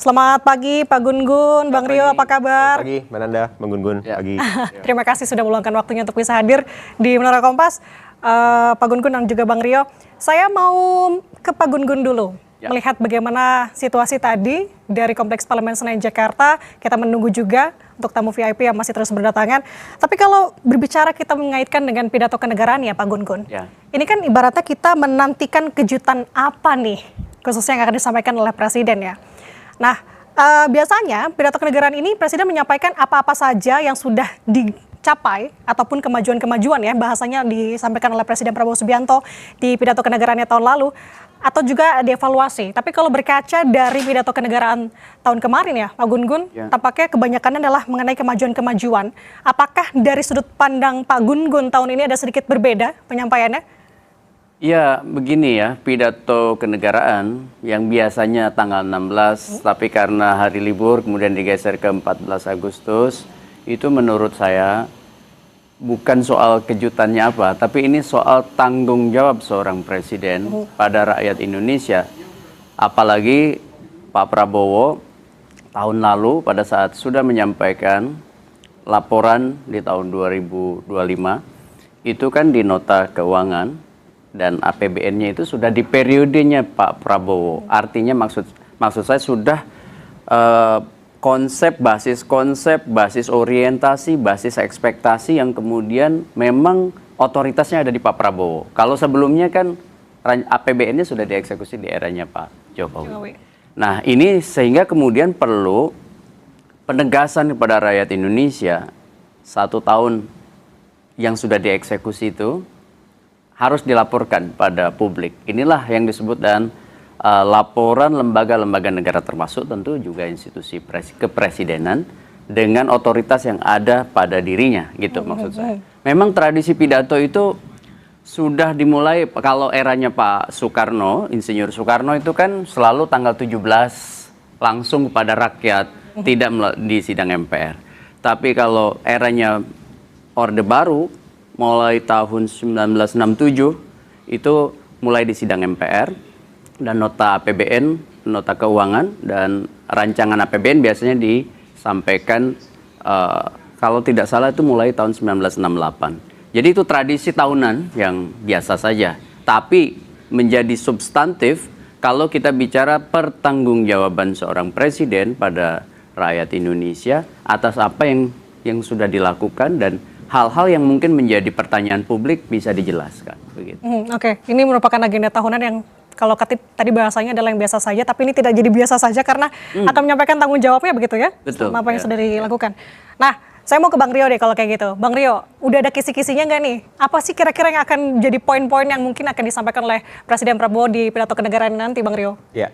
Selamat pagi Pak Gun-Gun, Bang Rio, apa kabar? Selamat pagi, Mbak Nanda, Bang Gun-Gun, pagi. Terima kasih sudah meluangkan waktunya untuk bisa hadir di Menara Kompas, Pak Gun-Gun dan juga Bang Rio. Saya mau ke Pak Gun-Gun dulu, melihat bagaimana situasi tadi dari Kompleks Parlemen Senayan Jakarta. Kita menunggu juga untuk tamu VIP yang masih terus berdatangan. Tapi kalau berbicara kita mengaitkan dengan pidato kenegaraan ya Pak Gun-Gun. Ini kan ibaratnya kita menantikan kejutan apa nih, khususnya yang akan disampaikan oleh Presiden ya. Nah, biasanya pidato kenegaraan ini Presiden menyampaikan apa-apa saja yang sudah dicapai ataupun kemajuan-kemajuan ya, bahasanya disampaikan oleh Presiden Prabowo Subianto di pidato kenegaraannya tahun lalu, atau juga dievaluasi. Tapi kalau berkaca dari pidato kenegaraan tahun kemarin ya, Pak Gun-Gun, tampaknya kebanyakan adalah mengenai kemajuan-kemajuan. Apakah dari sudut pandang Pak Gun-Gun tahun ini ada sedikit berbeda penyampaiannya? Ya, begini ya, pidato kenegaraan yang biasanya tanggal 16, tapi karena hari libur kemudian digeser ke 14 Agustus, itu menurut saya bukan soal kejutannya apa, tapi ini soal tanggung jawab seorang presiden pada rakyat Indonesia. Apalagi Pak Prabowo tahun lalu pada saat sudah menyampaikan laporan di tahun 2025, itu kan di nota keuangan, dan APBN-nya itu sudah di periodenya Pak Prabowo. Artinya maksud saya sudah konsep, basis orientasi, basis ekspektasi yang kemudian memang otoritasnya ada di Pak Prabowo. Kalau sebelumnya kan APBN-nya sudah dieksekusi di eranya Pak Jokowi. Nah, ini sehingga kemudian perlu penegasan kepada rakyat Indonesia 1 tahun yang sudah dieksekusi itu harus dilaporkan pada publik. Inilah yang disebut dan laporan lembaga-lembaga negara, termasuk tentu juga institusi kepresidenan dengan otoritas yang ada pada dirinya, gitu maksud saya. Memang tradisi pidato itu sudah dimulai kalau eranya Pak Soekarno, Insinyur Soekarno itu kan selalu tanggal 17 langsung kepada rakyat, tidak di sidang MPR. Tapi kalau eranya Orde Baru mulai tahun 1967 itu mulai di sidang MPR, dan nota APBN, nota keuangan dan rancangan APBN biasanya disampaikan kalau tidak salah itu mulai tahun 1968. Jadi itu tradisi tahunan yang biasa saja. Tapi menjadi substantif kalau kita bicara pertanggungjawaban seorang presiden pada rakyat Indonesia atas apa yang sudah dilakukan dan hal-hal yang mungkin menjadi pertanyaan publik bisa dijelaskan. Oke, ini merupakan agenda tahunan yang kalau tadi bahasanya adalah yang biasa saja, tapi ini tidak jadi biasa saja karena akan menyampaikan tanggung jawabnya begitu ya? Betul. Sama apa yang sudah dilakukan. Nah, saya mau ke Bang Rio deh kalau kayak gitu. Bang Rio, udah ada kisi-kisinya nggak nih? Apa sih kira-kira yang akan jadi poin-poin yang mungkin akan disampaikan oleh Presiden Prabowo di pidato kenegaraan nanti, Bang Rio? Ya,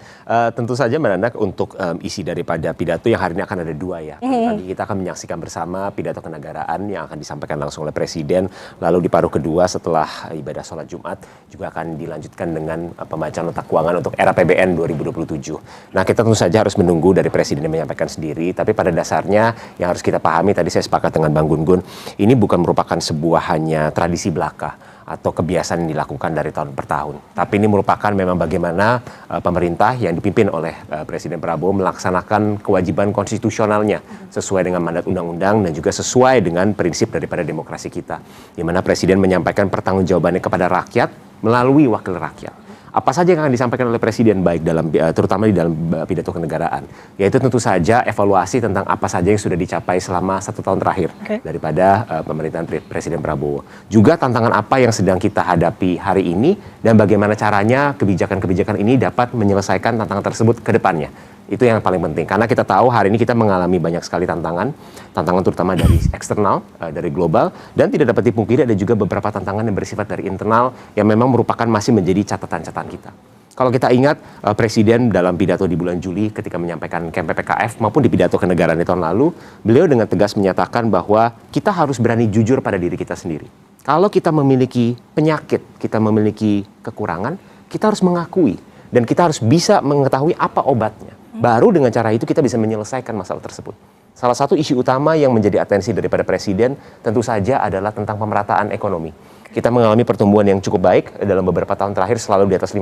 tentu saja Mbak Nanda untuk isi daripada pidato yang hari ini akan ada 2 ya. Tadi kita akan menyaksikan bersama pidato kenegaraan yang akan disampaikan langsung oleh Presiden. Lalu di paruh kedua setelah ibadah sholat Jumat juga akan dilanjutkan dengan pembacaan nota keuangan untuk era APBN 2027. Nah, kita tentu saja harus menunggu dari Presiden yang menyampaikan sendiri. Tapi pada dasarnya yang harus kita pahami, tadi saya sepakat dengan Bang Gun-Gun, ini bukan merupakan sebuah hanya tradisi belaka atau kebiasaan yang dilakukan dari tahun per tahun. Tapi ini merupakan memang bagaimana pemerintah yang dipimpin oleh Presiden Prabowo melaksanakan kewajiban konstitusionalnya sesuai dengan mandat undang-undang dan juga sesuai dengan prinsip daripada demokrasi kita. Di mana Presiden menyampaikan pertanggungjawabannya kepada rakyat melalui wakil rakyat. Apa saja yang akan disampaikan oleh Presiden baik dalam terutama di dalam pidato kenegaraan, yaitu tentu saja evaluasi tentang apa saja yang sudah dicapai selama 1 tahun terakhir daripada pemerintahan Presiden Prabowo. Juga tantangan apa yang sedang kita hadapi hari ini dan bagaimana caranya kebijakan-kebijakan ini dapat menyelesaikan tantangan tersebut ke depannya. Itu yang paling penting, karena kita tahu hari ini kita mengalami banyak sekali tantangan terutama dari eksternal, dari global, dan tidak dapat dipungkiri ada juga beberapa tantangan yang bersifat dari internal yang memang merupakan masih menjadi catatan-catatan kita. Kalau kita ingat Presiden dalam pidato di bulan Juli ketika menyampaikan KMP PKF maupun di pidato kenegaraan di tahun lalu, beliau dengan tegas menyatakan bahwa kita harus berani jujur pada diri kita sendiri. Kalau kita memiliki penyakit, kita memiliki kekurangan, kita harus mengakui dan kita harus bisa mengetahui apa obatnya. Baru dengan cara itu kita bisa menyelesaikan masalah tersebut. Salah satu isu utama yang menjadi atensi daripada Presiden tentu saja adalah tentang pemerataan ekonomi. Kita mengalami pertumbuhan yang cukup baik dalam beberapa tahun terakhir, selalu di atas 5%,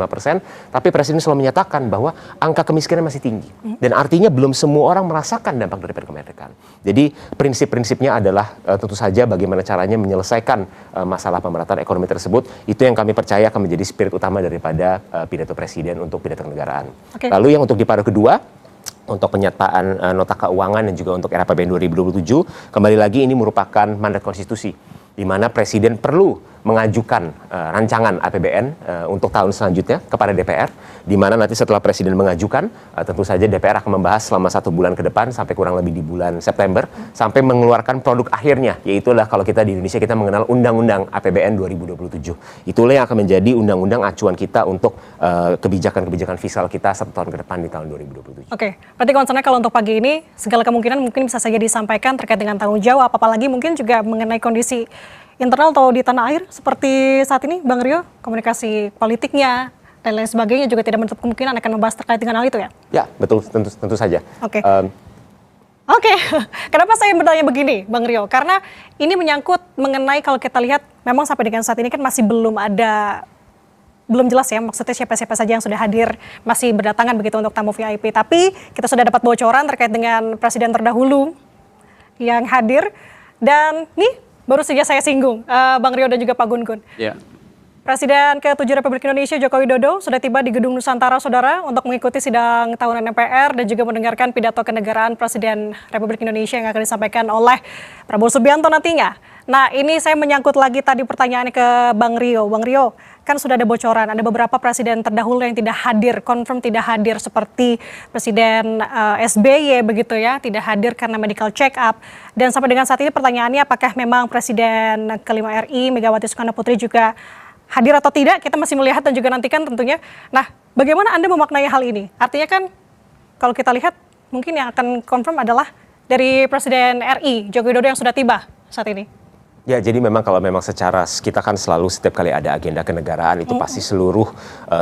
tapi Presiden selalu menyatakan bahwa angka kemiskinan masih tinggi. Dan artinya belum semua orang merasakan dampak daripada kemerdekaan. Jadi prinsip-prinsipnya adalah tentu saja bagaimana caranya menyelesaikan masalah pemerataan ekonomi tersebut. Itu yang kami percaya akan menjadi spirit utama daripada pidato Presiden untuk pidato kenegaraan. Lalu yang untuk di paruh kedua, untuk penyataan nota keuangan dan juga untuk era APBN 2027, kembali lagi ini merupakan mandat konstitusi, di mana Presiden perlu mengajukan rancangan APBN untuk tahun selanjutnya kepada DPR, di mana nanti setelah Presiden mengajukan, tentu saja DPR akan membahas selama 1 bulan ke depan sampai kurang lebih di bulan September, sampai mengeluarkan produk akhirnya, yaitu adalah kalau kita di Indonesia kita mengenal Undang-Undang APBN 2027. Itulah yang akan menjadi undang-undang acuan kita untuk kebijakan-kebijakan fiskal kita 1 tahun ke depan di tahun 2027. Oke, berarti concernnya kalau untuk pagi ini segala kemungkinan mungkin bisa saja disampaikan terkait dengan tanggung jawab, apalagi mungkin juga mengenai kondisi internal atau di tanah air seperti saat ini, Bang Rio, komunikasi politiknya dan lain sebagainya juga tidak menutup kemungkinan akan membahas terkait dengan hal itu ya? Ya, betul, tentu saja. Oke. Oke, kenapa saya bertanya begini, Bang Rio? Karena ini menyangkut mengenai kalau kita lihat memang sampai dengan saat ini kan masih belum jelas ya maksudnya siapa-siapa saja yang sudah hadir, masih berdatangan begitu untuk tamu VIP. Tapi kita sudah dapat bocoran terkait dengan presiden terdahulu yang hadir. Dan nih baru saja saya singgung, Bang Rio dan juga Pak Gun-Gun. Ya. Presiden ke-7 Republik Indonesia Joko Widodo sudah tiba di Gedung Nusantara, Saudara, untuk mengikuti sidang tahunan MPR dan juga mendengarkan pidato kenegaraan Presiden Republik Indonesia yang akan disampaikan oleh Prabowo Subianto nantinya. Nah, ini saya menyangkut lagi tadi pertanyaannya ke Bang Rio. Bang Rio, kan sudah ada bocoran, ada beberapa presiden terdahulu yang tidak hadir, confirm tidak hadir, seperti Presiden SBY begitu ya, tidak hadir karena medical check up. Dan sampai dengan saat ini pertanyaannya apakah memang Presiden kelima RI, Megawati Soekarno Putri juga hadir atau tidak, kita masih melihat dan juga nantikan tentunya. Nah, bagaimana Anda memaknai hal ini? Artinya kan kalau kita lihat mungkin yang akan confirm adalah dari Presiden RI, Joko Widodo yang sudah tiba saat ini. Ya, jadi memang kalau memang secara kita kan selalu setiap kali ada agenda kenegaraan itu pasti seluruh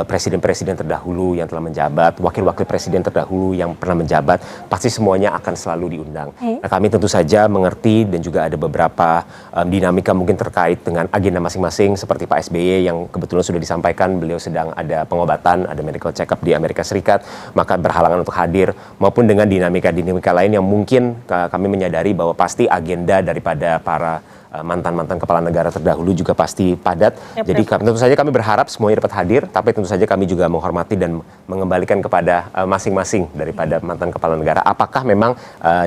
presiden-presiden terdahulu yang telah menjabat, wakil-wakil presiden terdahulu yang pernah menjabat, pasti semuanya akan selalu diundang. Nah, kami tentu saja mengerti dan juga ada beberapa dinamika mungkin terkait dengan agenda masing-masing, seperti Pak SBY yang kebetulan sudah disampaikan beliau sedang ada pengobatan, ada medical check up di Amerika Serikat, maka berhalangan untuk hadir, maupun dengan dinamika-dinamika lain yang mungkin kami menyadari bahwa pasti agenda daripada para mantan-mantan kepala negara terdahulu juga pasti padat. Jadi tentu saja kami berharap semuanya dapat hadir, tapi tentu saja kami juga menghormati dan mengembalikan kepada masing-masing daripada mantan kepala negara apakah memang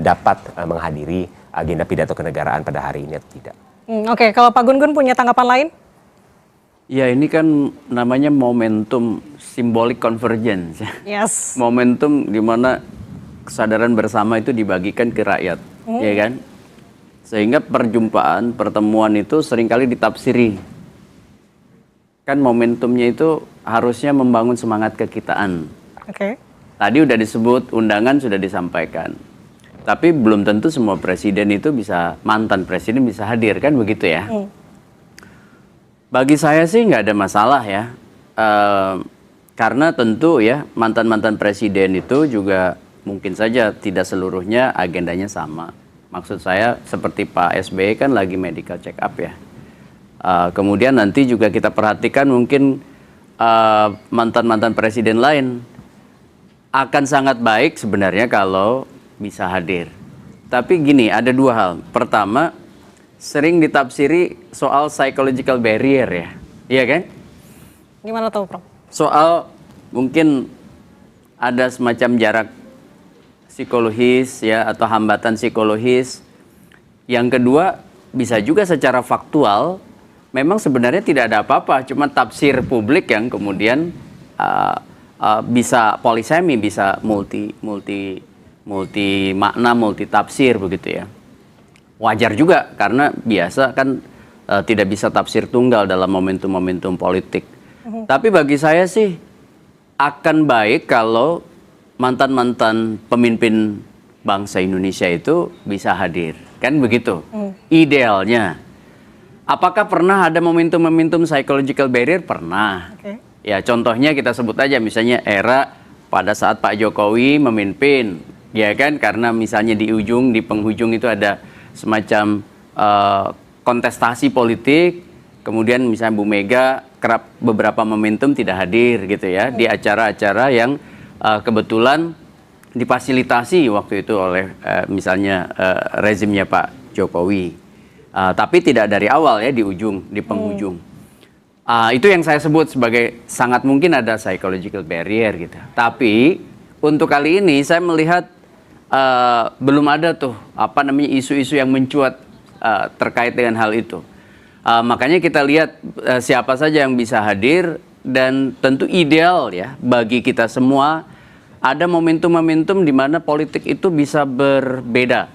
dapat menghadiri agenda pidato kenegaraan pada hari ini atau tidak. Oke, kalau Pak Gun-Gun punya tanggapan lain? Ya, ini kan namanya momentum symbolic convergence. Yes. Momentum di mana kesadaran bersama itu dibagikan ke rakyat, ya kan? Sehingga pertemuan itu seringkali ditafsiri. Kan momentumnya itu harusnya membangun semangat kekitaan. Oke. Tadi udah disebut, undangan sudah disampaikan. Tapi belum tentu semua presiden itu mantan presiden bisa hadir, kan begitu ya? Bagi saya sih nggak ada masalah ya. Karena tentu ya mantan-mantan presiden itu juga mungkin saja tidak seluruhnya agendanya sama. Maksud saya seperti Pak SBY kan lagi medical check up ya. Kemudian nanti juga kita perhatikan mungkin mantan-mantan presiden lain akan sangat baik sebenarnya kalau bisa hadir. Tapi gini, ada dua hal. Pertama, sering ditafsiri soal psychological barrier ya. Iya kan? Gimana tuh, Prof? Soal mungkin ada semacam jarak psikologis ya atau hambatan psikologis. Yang kedua, bisa juga secara faktual memang sebenarnya tidak ada apa-apa, cuma tafsir publik yang kemudian bisa polisemi, bisa multi makna, multi tafsir begitu ya. Wajar juga karena biasa kan tidak bisa tafsir tunggal dalam momentum-momentum politik. Tapi bagi saya sih akan baik kalau mantan-mantan pemimpin bangsa Indonesia itu bisa hadir. Kan begitu? Idealnya. Apakah pernah ada momentum-momentum psychological barrier? Pernah. Ya contohnya kita sebut aja misalnya era pada saat Pak Jokowi memimpin ya kan? Karena misalnya di penghujung itu ada semacam kontestasi politik, kemudian misalnya Bu Mega kerap beberapa momentum tidak hadir gitu ya di acara-acara yang kebetulan difasilitasi waktu itu oleh misalnya rezimnya Pak Jokowi, tapi tidak dari awal ya di penghujung. Itu yang saya sebut sebagai sangat mungkin ada psychological barrier gitu. Tapi untuk kali ini saya melihat belum ada tuh isu-isu yang mencuat terkait dengan hal itu. Makanya kita lihat siapa saja yang bisa hadir, dan tentu ideal ya bagi kita semua ada momentum-momentum di mana politik itu bisa berbeda.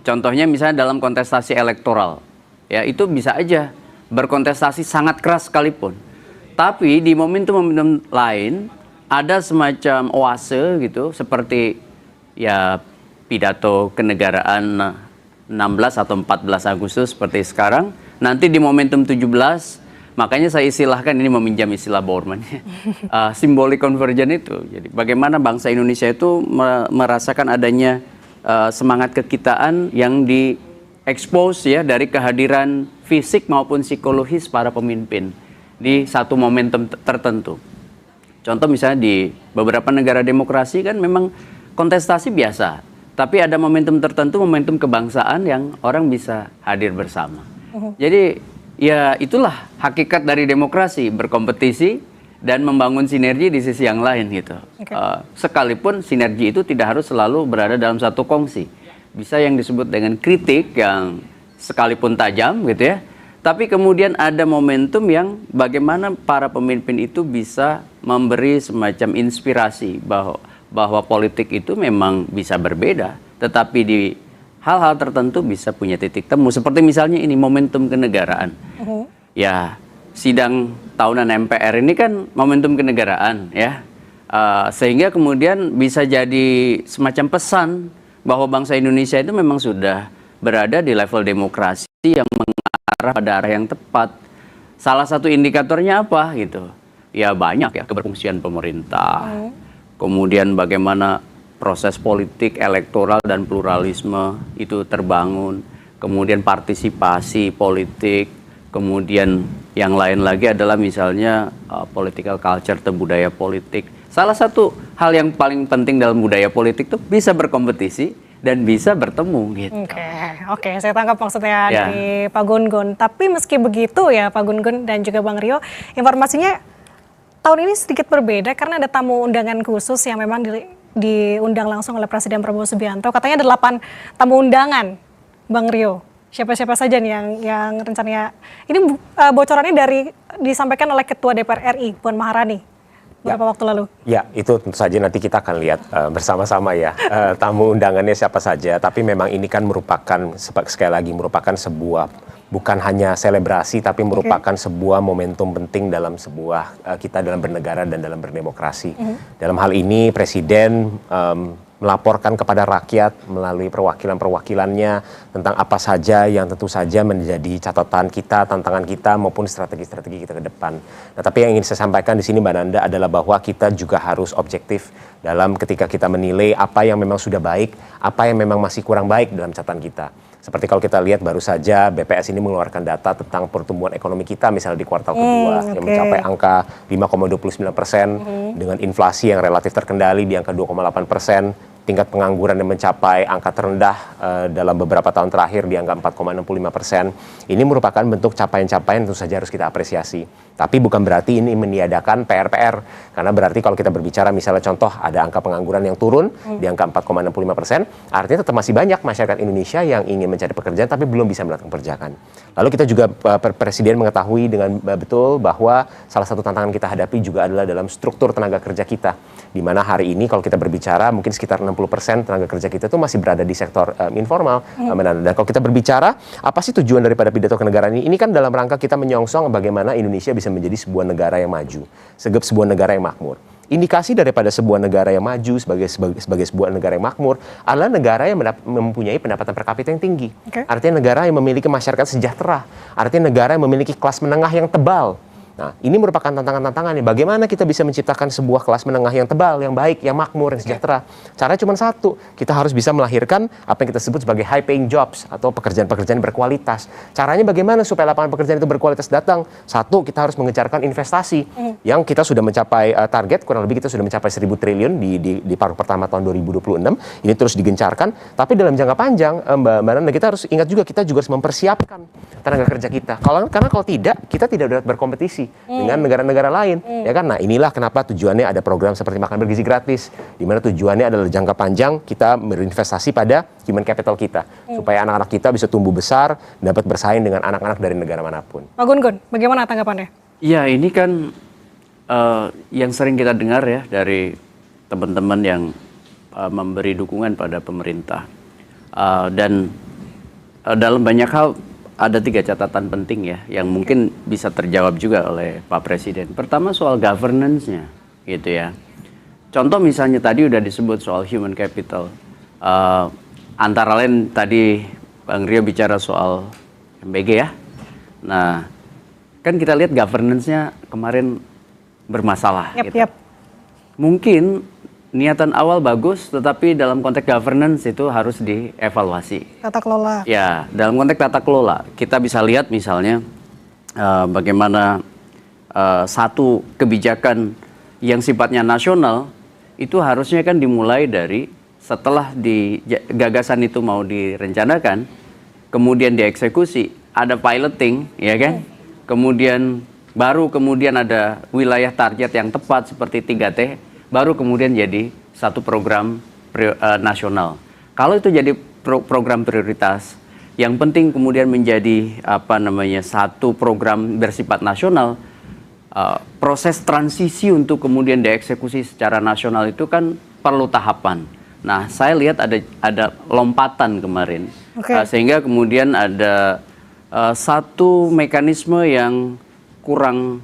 Contohnya misalnya dalam kontestasi elektoral, ya itu bisa aja berkontestasi sangat keras sekalipun. Tapi di momentum-momentum lain ada semacam oase gitu, seperti ya pidato kenegaraan 16 atau 14 Agustus seperti sekarang. Nanti di momentum 17, makanya saya istilahkan, ini meminjam istilah Borman, simbolik convergence itu. Jadi bagaimana bangsa Indonesia itu merasakan adanya semangat kekitaan yang diekspos ya dari kehadiran fisik maupun psikologis para pemimpin di satu momentum tertentu. Contoh misalnya di beberapa negara demokrasi kan memang kontestasi biasa, tapi ada momentum tertentu, momentum kebangsaan yang orang bisa hadir bersama. Jadi ya itulah hakikat dari demokrasi, berkompetisi dan membangun sinergi di sisi yang lain gitu. Sekalipun sinergi itu tidak harus selalu berada dalam satu kongsi. Bisa yang disebut dengan kritik yang sekalipun tajam gitu ya. Tapi kemudian ada momentum yang bagaimana para pemimpin itu bisa memberi semacam inspirasi bahwa politik itu memang bisa berbeda, tetapi di hal-hal tertentu bisa punya titik temu. Seperti misalnya ini momentum kenegaraan. Ya, sidang tahunan MPR ini kan momentum kenegaraan ya. Sehingga kemudian bisa jadi semacam pesan bahwa bangsa Indonesia itu memang sudah berada di level demokrasi yang mengarah pada arah yang tepat. Salah satu indikatornya apa gitu? Ya banyak ya, keberfungsian pemerintah. Kemudian bagaimana proses politik, elektoral, dan pluralisme itu terbangun. Kemudian partisipasi politik. Kemudian yang lain lagi adalah misalnya political culture atau budaya politik. Salah satu hal yang paling penting dalam budaya politik itu bisa berkompetisi dan bisa bertemu gitu. Oke, saya tangkap maksudnya dari Pak Gun-Gun. Tapi meski begitu ya Pak Gun-Gun dan juga Bang Rio, informasinya tahun ini sedikit berbeda karena ada tamu undangan khusus yang memang diundang langsung oleh Presiden Prabowo Subianto. Katanya ada 8 tamu undangan, Bang Rio. Siapa-siapa saja nih yang rencananya, ini bocorannya disampaikan oleh Ketua DPR RI, Puan Maharani, beberapa waktu lalu. Ya, itu tentu saja nanti kita akan lihat bersama-sama ya, tamu undangannya siapa saja. Tapi memang ini kan merupakan, sekali lagi, merupakan sebuah, bukan hanya selebrasi, tapi merupakan sebuah momentum penting dalam kita dalam bernegara dan dalam berdemokrasi. Dalam hal ini Presiden melaporkan kepada rakyat melalui perwakilan-perwakilannya tentang apa saja yang tentu saja menjadi catatan kita, tantangan kita, maupun strategi-strategi kita ke depan. Nah, tapi yang ingin saya sampaikan di sini Mbak Nanda adalah bahwa kita juga harus objektif dalam ketika kita menilai apa yang memang sudah baik, apa yang memang masih kurang baik dalam catatan kita. Seperti kalau kita lihat baru saja BPS ini mengeluarkan data tentang pertumbuhan ekonomi kita misalnya di kuartal kedua yang mencapai angka 5,29% dengan inflasi yang relatif terkendali di angka 2,8%, tingkat pengangguran yang mencapai angka terendah dalam beberapa tahun terakhir di angka 4,65%. Ini merupakan bentuk capaian-capaian tentu saja harus kita apresiasi. Tapi bukan berarti ini meniadakan PR-PR. Karena berarti kalau kita berbicara misalnya contoh ada angka pengangguran yang turun di angka 4,65%, artinya tetap masih banyak masyarakat Indonesia yang ingin mencari pekerjaan tapi belum bisa mendapatkan pekerjaan. Lalu kita juga Presiden mengetahui dengan betul bahwa salah satu tantangan kita hadapi juga adalah dalam struktur tenaga kerja kita. Di mana hari ini kalau kita berbicara mungkin sekitar 60% tenaga kerja kita itu masih berada di sektor informal. Dan kalau kita berbicara apa sih tujuan daripada pidato kenegaraan ini? Ini kan dalam rangka kita menyongsong bagaimana Indonesia bisa menjadi sebuah negara yang maju, sebuah negara yang makmur. Indikasi daripada sebuah negara yang maju sebagai sebuah negara yang makmur adalah negara yang mempunyai pendapatan per kapita yang tinggi. Artinya negara yang memiliki masyarakat sejahtera. Artinya negara yang memiliki kelas menengah yang tebal. Nah, ini merupakan tantangan-tantangan nih. Bagaimana kita bisa menciptakan sebuah kelas menengah yang tebal, yang baik, yang makmur, yang sejahtera. Caranya cuma satu, kita harus bisa melahirkan apa yang kita sebut sebagai high paying jobs atau pekerjaan-pekerjaan berkualitas. Caranya bagaimana supaya lapangan pekerjaan itu berkualitas datang? Satu, kita harus mengejarkan investasi yang kita sudah mencapai target, kurang lebih kita sudah mencapai 1.000 triliun di paruh pertama tahun 2026. Ini terus digencarkan, tapi dalam jangka panjang, Mbak Nanda, kita harus ingat juga, kita juga harus mempersiapkan tenaga kerja kita. Karena kalau tidak, kita tidak dapat berkompetisi dengan negara-negara lain, ya kan? Nah, inilah kenapa tujuannya ada program seperti makan bergizi gratis, di mana tujuannya adalah jangka panjang kita berinvestasi pada human capital kita, supaya anak-anak kita bisa tumbuh besar, dapat bersaing dengan anak-anak dari negara manapun. Pak Gun, bagaimana tanggapannya? Ya, ini kan yang sering kita dengar ya dari teman-teman yang memberi dukungan pada pemerintah, dan dalam banyak hal ada 3 catatan penting ya, yang mungkin bisa terjawab juga oleh Pak Presiden. Pertama, soal governance-nya, gitu ya. Contoh misalnya tadi udah disebut soal human capital. Antara lain tadi Bang Rio bicara soal MBG ya. Nah, kan kita lihat governance-nya kemarin bermasalah. Gitu. Mungkin niatan awal bagus, tetapi dalam konteks governance itu harus dievaluasi. Tata kelola. Ya, dalam konteks tata kelola, kita bisa lihat misalnya bagaimana satu kebijakan yang sifatnya nasional itu harusnya kan dimulai dari setelah gagasan itu mau direncanakan, kemudian dieksekusi, ada piloting, ya kan? Kemudian kemudian ada wilayah target yang tepat seperti 3T. Baru kemudian jadi satu program nasional. Kalau itu jadi program prioritas, yang penting kemudian menjadi satu program bersifat nasional, proses transisi untuk kemudian dieksekusi secara nasional itu kan perlu tahapan. Nah, saya lihat ada lompatan kemarin, sehingga kemudian ada satu mekanisme yang kurang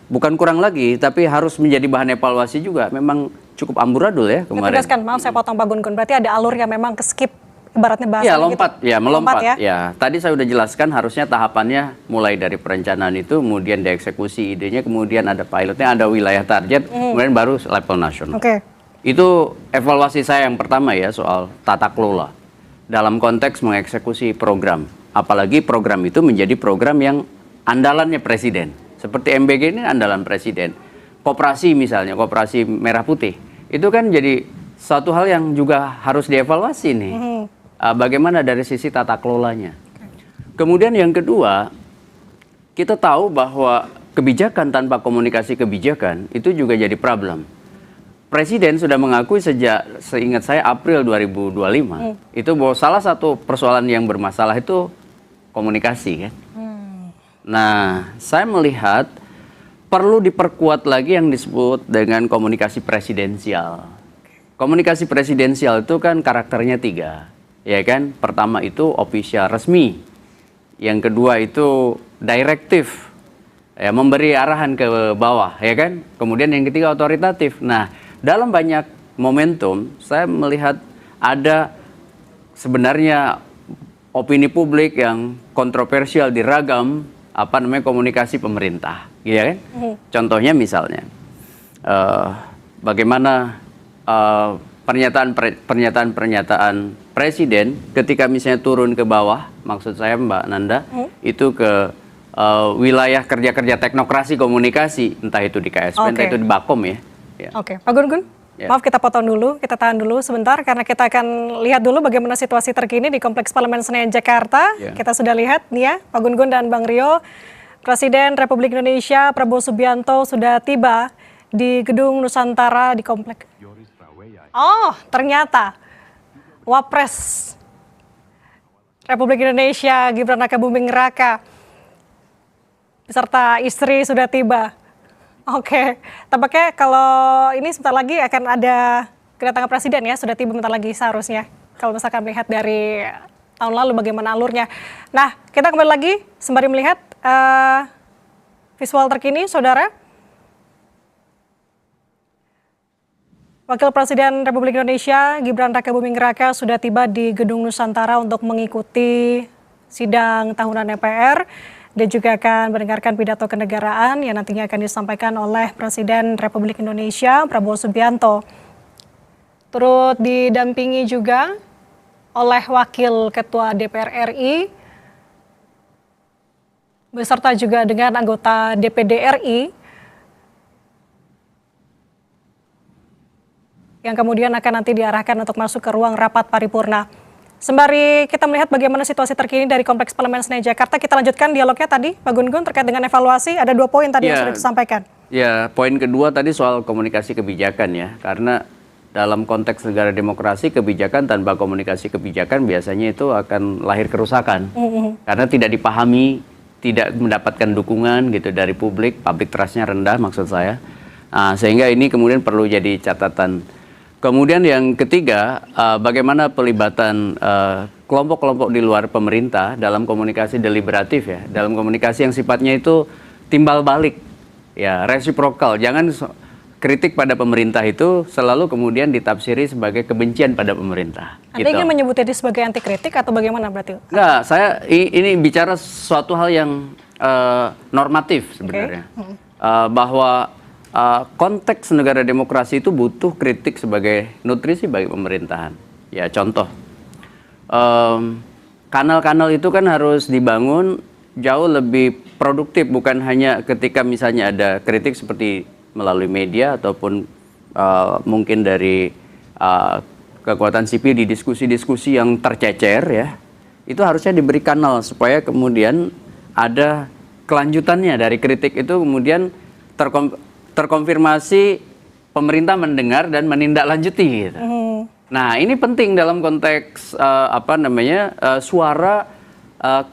bukan kurang lagi, tapi harus menjadi bahan evaluasi juga. Memang cukup amburadul ya kemarin. Tegaskan, maaf saya potong Pak Gun. Berarti ada alur yang memang ke-skip, ibaratnya bahasa ya, lompat, gitu. Ya, melompat. Ya, tadi saya udah jelaskan harusnya tahapannya mulai dari perencanaan itu, kemudian dieksekusi idenya, kemudian ada pilotnya, ada wilayah target, kemudian baru level nasional. Itu evaluasi saya yang pertama ya soal tata kelola dalam konteks mengeksekusi program. Apalagi program itu menjadi program yang andalannya presiden. Seperti MBG ini andalan presiden. Koperasi misalnya, koperasi merah putih. Itu kan jadi satu hal yang juga harus dievaluasi nih. Bagaimana dari sisi tata kelolanya. Kemudian yang kedua, kita tahu bahwa kebijakan tanpa komunikasi kebijakan itu juga jadi problem. Presiden sudah mengakui seingat saya April 2025, itu bahwa salah satu persoalan yang bermasalah itu komunikasi kan. Nah, saya melihat perlu diperkuat lagi yang disebut dengan komunikasi presidensial. Komunikasi presidensial itu kan karakternya 3, ya kan? Pertama itu official resmi, yang kedua itu direktif, ya, memberi arahan ke bawah, ya kan? Kemudian yang ketiga otoritatif. Nah, dalam banyak momentum saya melihat ada sebenarnya opini publik yang kontroversial diragam komunikasi pemerintah, gitu kan? Contohnya misalnya, bagaimana pernyataan presiden ketika misalnya turun ke bawah, maksud saya Mbak Nanda, itu ke wilayah kerja-kerja teknokrasi komunikasi, entah itu di KSP, entah itu di Bakom ya. Pak Gun, maaf kita potong dulu, kita tahan dulu sebentar karena kita akan lihat dulu bagaimana situasi terkini di Kompleks Parlemen Senayan Jakarta. Kita sudah lihat nih ya, Pak Gun dan Bang Rio, Presiden Republik Indonesia Prabowo Subianto sudah tiba di Gedung Nusantara di Kompleks. Oh, ternyata Wapres Republik Indonesia Gibran Rakabuming Raka beserta istri sudah tiba. Tampaknya kalau ini sebentar lagi akan ada kedatangan presiden ya, sudah tiba bentar lagi seharusnya. Kalau misalkan melihat dari tahun lalu bagaimana alurnya. Nah, kita kembali lagi sembari melihat visual terkini, saudara. Wakil Presiden Republik Indonesia Gibran Rakabuming Raka sudah tiba di Gedung Nusantara untuk mengikuti sidang tahunan DPR. dan juga akan mendengarkan pidato kenegaraan yang nantinya akan disampaikan oleh Presiden Republik Indonesia Prabowo Subianto. Turut didampingi juga oleh Wakil Ketua DPR RI, beserta juga dengan anggota DPD RI, yang kemudian akan nanti diarahkan untuk masuk ke ruang rapat paripurna. Sembari kita melihat bagaimana situasi terkini dari Kompleks Parlemen Senayan Jakarta, kita lanjutkan dialognya tadi, Pak Gun-Gun, terkait dengan evaluasi. Ada 2 poin tadi yang sudah disampaikan. Ya, poin kedua tadi soal komunikasi kebijakan ya, karena dalam konteks negara demokrasi, kebijakan tanpa komunikasi kebijakan biasanya itu akan lahir kerusakan. Karena tidak dipahami, tidak mendapatkan dukungan gitu dari publik trust-nya rendah maksud saya. Nah, sehingga ini kemudian perlu jadi catatan. Kemudian yang ketiga, bagaimana pelibatan kelompok-kelompok di luar pemerintah dalam komunikasi deliberatif ya, dalam komunikasi yang sifatnya itu timbal balik, ya resiprokal. Jangan kritik pada pemerintah itu selalu kemudian ditafsiri sebagai kebencian pada pemerintah. Anda ingin menyebutnya itu sebagai anti kritik atau bagaimana berarti? Enggak, saya ini bicara suatu hal yang normatif sebenarnya, bahwa konteks negara demokrasi itu butuh kritik sebagai nutrisi bagi pemerintahan. Ya contoh, kanal-kanal itu kan harus dibangun jauh lebih produktif, bukan hanya ketika misalnya ada kritik seperti melalui media ataupun mungkin dari kekuatan sipil di diskusi-diskusi yang tercecer ya. Itu harusnya diberi kanal supaya kemudian ada kelanjutannya dari kritik itu kemudian terkonfirmasi pemerintah mendengar dan menindaklanjuti gitu. Nah, ini penting dalam konteks suara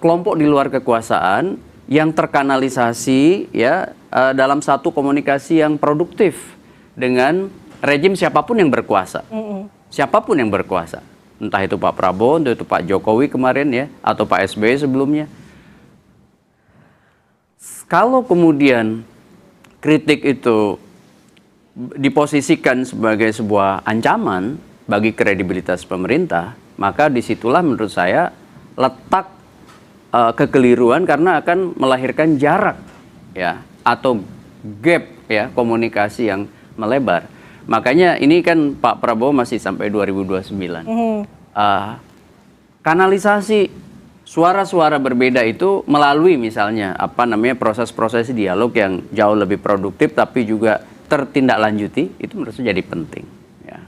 kelompok di luar kekuasaan yang terkanalisasi ya dalam satu komunikasi yang produktif dengan rejim siapapun yang berkuasa. Siapapun yang berkuasa. Entah itu Pak Prabowo, entah itu Pak Jokowi kemarin ya, atau Pak SBY sebelumnya. Kalau kemudian kritik itu diposisikan sebagai sebuah ancaman bagi kredibilitas pemerintah, maka disitulah menurut saya letak kekeliruan karena akan melahirkan jarak ya atau gap ya komunikasi yang melebar. Makanya ini kan Pak Prabowo masih sampai 2029. Kanalisasi suara-suara berbeda itu melalui misalnya proses-proses dialog yang jauh lebih produktif tapi juga tertindaklanjuti, itu menurut saya jadi penting. Ya.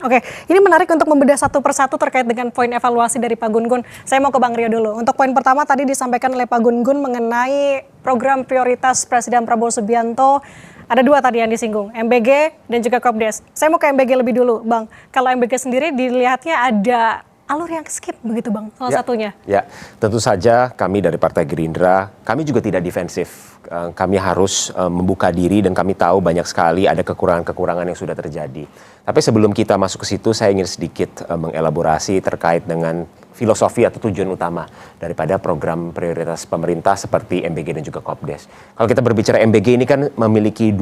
Oke, ini menarik untuk membedah satu persatu terkait dengan poin evaluasi dari Pak Gun-Gun. Saya mau ke Bang Rio dulu. Untuk poin pertama tadi disampaikan oleh Pak Gun-Gun mengenai program prioritas Presiden Prabowo Subianto. Ada 2 tadi yang disinggung, MBG dan juga Kopdes. Saya mau ke MBG lebih dulu, Bang. Kalau MBG sendiri dilihatnya ada alur yang skip begitu Bang, salah satunya. Ya, tentu saja kami dari Partai Gerindra, kami juga tidak defensif. Kami harus membuka diri dan kami tahu banyak sekali ada kekurangan-kekurangan yang sudah terjadi. Tapi sebelum kita masuk ke situ, saya ingin sedikit mengelaborasi terkait dengan filosofi atau tujuan utama daripada program prioritas pemerintah seperti MBG dan juga Kopdes. Kalau kita berbicara MBG ini kan memiliki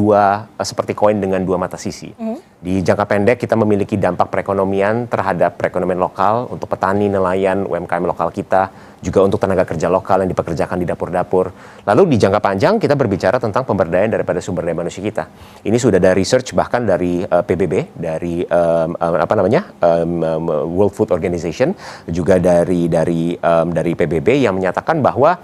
seperti koin dengan 2 mata sisi. Di jangka pendek kita memiliki dampak perekonomian terhadap perekonomian lokal untuk petani, nelayan, UMKM lokal kita, juga untuk tenaga kerja lokal yang dipekerjakan di dapur-dapur. Lalu di jangka panjang kita berbicara tentang pemberdayaan daripada sumber daya manusia kita. Ini sudah ada research bahkan dari PBB, dari World Food Organization, juga dari PBB yang menyatakan bahwa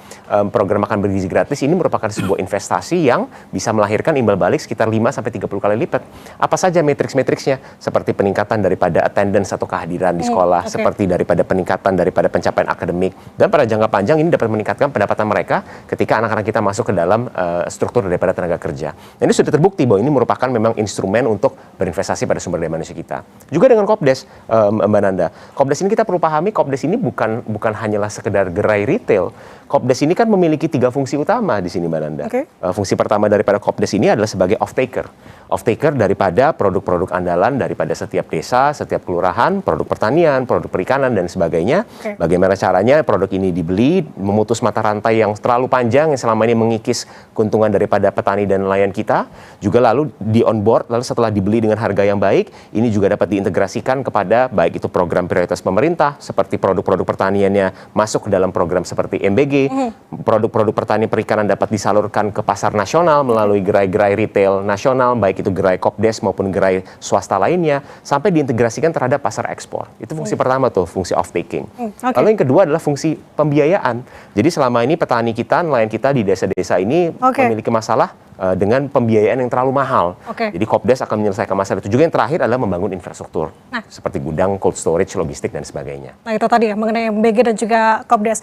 program makan bergizi gratis ini merupakan sebuah investasi yang bisa melahirkan imbal balik sekitar 5-30 kali lipat. Apa saja matriks-matriksnya? Seperti peningkatan daripada attendance atau kehadiran di sekolah, seperti daripada peningkatan daripada pencapaian akademik, dan pada jangka panjang ini dapat meningkatkan pendapatan mereka ketika anak-anak kita masuk ke dalam struktur daripada tenaga kerja. Nah, ini sudah terbukti bahwa ini merupakan memang instrumen untuk berinvestasi pada sumber daya manusia kita. Juga dengan Kopdes, Mbak Nanda. Kopdes ini kita perlu pahami, Kopdes ini bukan hanyalah sekedar gerai retail. Kopdes ini kan memiliki 3 fungsi utama di sini, Mbak Nanda. Fungsi pertama daripada Kopdes ini adalah sebagai off-taker. Off-taker daripada produk-produk andalan daripada setiap desa, setiap kelurahan, produk pertanian, produk perikanan, dan sebagainya. Bagaimana caranya produk ini dibeli, memutus mata rantai yang terlalu panjang yang selama ini mengikis keuntungan daripada petani dan nelayan kita. Juga lalu di on-board, lalu setelah dibeli dengan harga yang baik, ini juga dapat diintegrasikan kepada baik itu program prioritas pemerintah, seperti produk produk-produk pertaniannya masuk ke dalam program seperti MBG, produk-produk pertanian perikanan dapat disalurkan ke pasar nasional melalui gerai-gerai retail nasional, baik itu gerai Kopdes maupun gerai swasta lainnya, sampai diintegrasikan terhadap pasar ekspor. Itu fungsi pertama tuh, fungsi off-taking. Lalu yang kedua adalah fungsi pembiayaan. Jadi selama ini petani kita, nelayan kita di desa-desa ini memiliki masalah dengan pembiayaan yang terlalu mahal. Jadi Kopdes akan menyelesaikan masalah itu. Juga yang terakhir adalah membangun infrastruktur, seperti gudang, cold storage, logistik, dan sebagainya. Nah itu tadi ya, mengenai MBG dan juga Kopdes.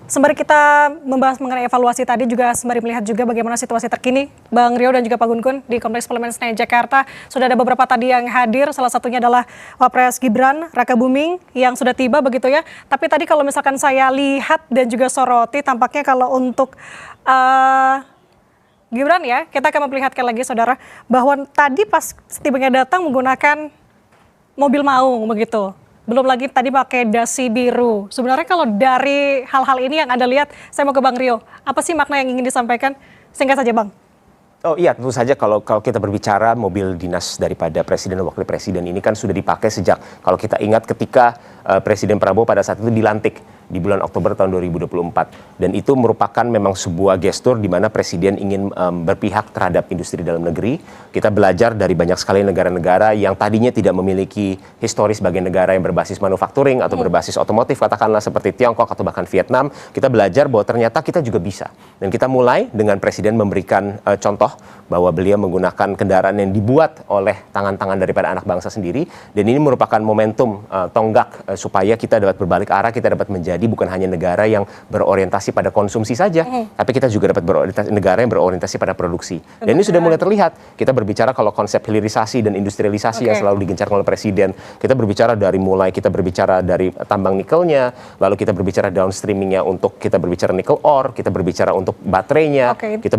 Sembari kita membahas mengenai evaluasi tadi, juga sembari melihat juga bagaimana situasi terkini, Bang Rio dan juga Pak Gun-Gun di Kompleks Parlemen Senayan Jakarta. Sudah ada beberapa tadi yang hadir, salah satunya adalah Wapres Gibran Rakabuming yang sudah tiba begitu ya. Tapi tadi kalau misalkan saya lihat dan juga soroti, tampaknya kalau untuk Gibran ya, kita akan memperlihatkan lagi saudara, bahwa tadi pas setibanya datang menggunakan mobil maung begitu. Belum lagi tadi pakai dasi biru. Sebenarnya kalau dari hal-hal ini yang Anda lihat, saya mau ke Bang Rio. Apa sih makna yang ingin disampaikan? Singkat saja Bang. Oh iya, tentu saja kalau kita berbicara mobil dinas daripada Presiden dan Wakil Presiden ini kan sudah dipakai sejak, kalau kita ingat ketika Presiden Prabowo pada saat itu dilantik di bulan Oktober tahun 2024. Dan itu merupakan memang sebuah gestur di mana Presiden ingin berpihak terhadap industri dalam negeri. Kita belajar dari banyak sekali negara-negara yang tadinya tidak memiliki historis sebagai negara yang berbasis manufacturing atau berbasis otomotif, katakanlah seperti Tiongkok atau bahkan Vietnam. Kita belajar bahwa ternyata kita juga bisa. Dan kita mulai dengan Presiden memberikan contoh bahwa beliau menggunakan kendaraan yang dibuat oleh tangan-tangan daripada anak bangsa sendiri. Dan ini merupakan momentum tonggak supaya kita dapat berbalik arah, kita dapat menjadi bukan hanya negara yang berorientasi pada konsumsi saja, tapi kita juga dapat berorientasi negara yang berorientasi pada produksi. Dan ini sudah mulai terlihat. Kita berbicara kalau konsep hilirisasi dan industrialisasi yang selalu digencarkan oleh Presiden. Kita berbicara dari tambang nikelnya, lalu kita berbicara downstreamingnya untuk kita berbicara nikel ore, kita berbicara untuk baterainya, kita